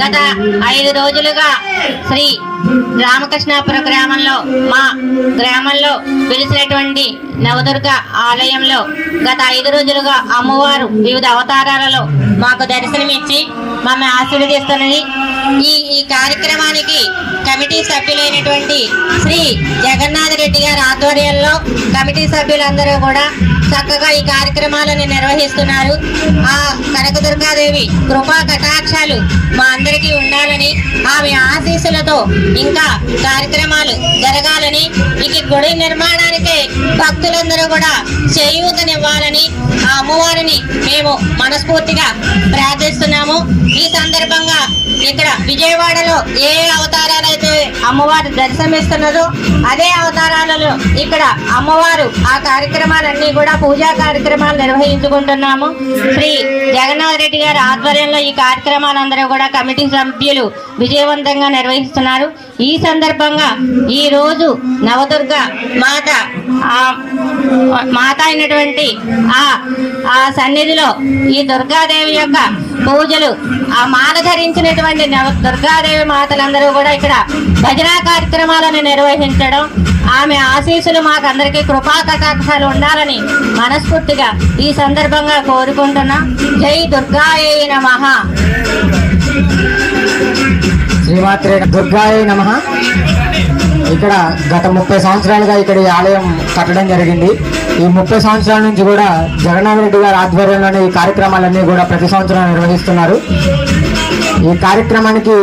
గత 5 రోజులుగా శ్రీ రామకృష్ణాపుర గ్రామంలో మా గ్రామంలో పిలిచినటువంటి నవదుర్గ ఆలయంలో గత 5 రోజులుగా అమ్మవారు వివిధ అవతారాలలో మాకు దర్శనమిచ్చి మమ్మల్ని ఆశీర్వదిస్తున్నది. ఈ కార్యక్రమానికి కమిటీ సభ్యులైనటువంటి శ్రీ జగన్నాథ్ రెడ్డి గారి ఆధ్వర్యంలో కమిటీ సభ్యులందరూ కూడా చక్కగా ఈ కార్యక్రమాలను నిర్వహిస్తున్నారు. ఆ కనకదుర్గాదేవి కృపా కటాక్షాలు మా అందరికీ ఉండాలని, ఆమె ఆశీస్సులతో ఇంకా కార్యక్రమాలు జరగాలని, ఈ గుడి నిర్మాణానికి భక్తులందరూ కూడా చేయూతనివ్వాలని ఆ అమ్మవారిని మేము మనస్ఫూర్తిగా ప్రార్థిస్తున్నాము. ఈ సందర్భంగా ఇక్కడ విజయవాడలో ఏ అవతారాలైతే అమ్మవారు దర్శనమిస్తున్నదో అదే అవతారాలలో ఇక్కడ అమ్మవారు ఆ కార్యక్రమాలన్నీ కూడా పూజా కార్యక్రమాలు నిర్వహించుకుంటున్నాము. శ్రీ జగన్నాథ్ రెడ్డి గారి ఆధ్వర్యంలో ఈ కార్యక్రమాలందరూ కూడా కమిటీ సభ్యులు విజయవంతంగా నిర్వహిస్తున్నారు. ఈ సందర్భంగా ఈ రోజు నవదుర్గ మాత అయినటువంటి ఆ సన్నిధిలో ఈ దుర్గాదేవి యొక్క పూజలు, ఆ మాల ధరించినటువంటి దుర్గాదేవి మాతలందరూ కూడా ఇక్కడ భజనా కార్యక్రమాలను నిర్వహించడం, ఆమె ఆశీస్సులు మాకందరికీ కృపా కటాక్షాలు ఉండాలని మనస్ఫూర్తిగా ఈ సందర్భంగా కోరుకుంటున్నాం. జై దుర్గాయై నమః. శ్రీమాత్రే దుర్గాయై నమః. ఇక్కడ గత 30 సంవత్సరాలుగా ఇక్కడ ఈ ఆలయం కట్టడం జరిగింది. ఈ 30 సంవత్సరాల నుంచి కూడా జగన్నాథ్ రెడ్డి గారి ఆధ్వర్యంలోనే ఈ కార్యక్రమాలన్నీ కూడా ప్రతి సంవత్సరం నిర్వహిస్తున్నారు. ఈ కార్యక్రమానికి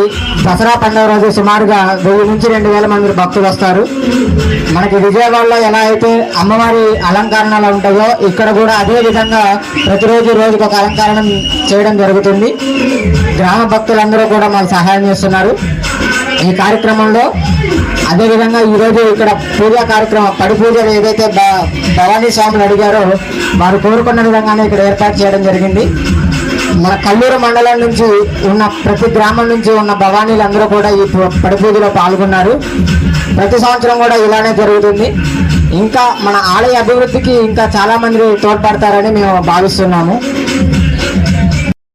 దసరా పండుగ రోజు సుమారుగా 1000 నుంచి 2000 మంది భక్తులు వస్తారు. మనకి విజయవాడలో ఎలా అయితే అమ్మవారి అలంకరణలు ఉంటాయో ఇక్కడ కూడా అదే విధంగా ప్రతిరోజు రోజుకు ఒక అలంకరణ చేయడం జరుగుతుంది. గ్రామ భక్తులందరూ కూడా మాకు సహాయం చేస్తున్నారు ఈ కార్యక్రమంలో. అదేవిధంగా ఈరోజు ఇక్కడ పూజా కార్యక్రమం పడి పూజలు ఏదైతే భవానీ స్వాములు అడిగారో వారు కోరుకున్న విధంగానే ఇక్కడ ఏర్పాటు చేయడం జరిగింది. మన కల్లూరు మండలం నుంచి ఉన్న ప్రతి గ్రామం నుంచి ఉన్న భవానీలందరూ కూడా ఈ పడి పూజలో పాల్గొన్నారు. ప్రతి సంవత్సరం కూడా ఇలానే జరుగుతుంది. ఇంకా మన ఆలయ అభివృద్ధికి ఇంకా చాలా మంది తోడ్పడతారని మేము భావిస్తున్నాము.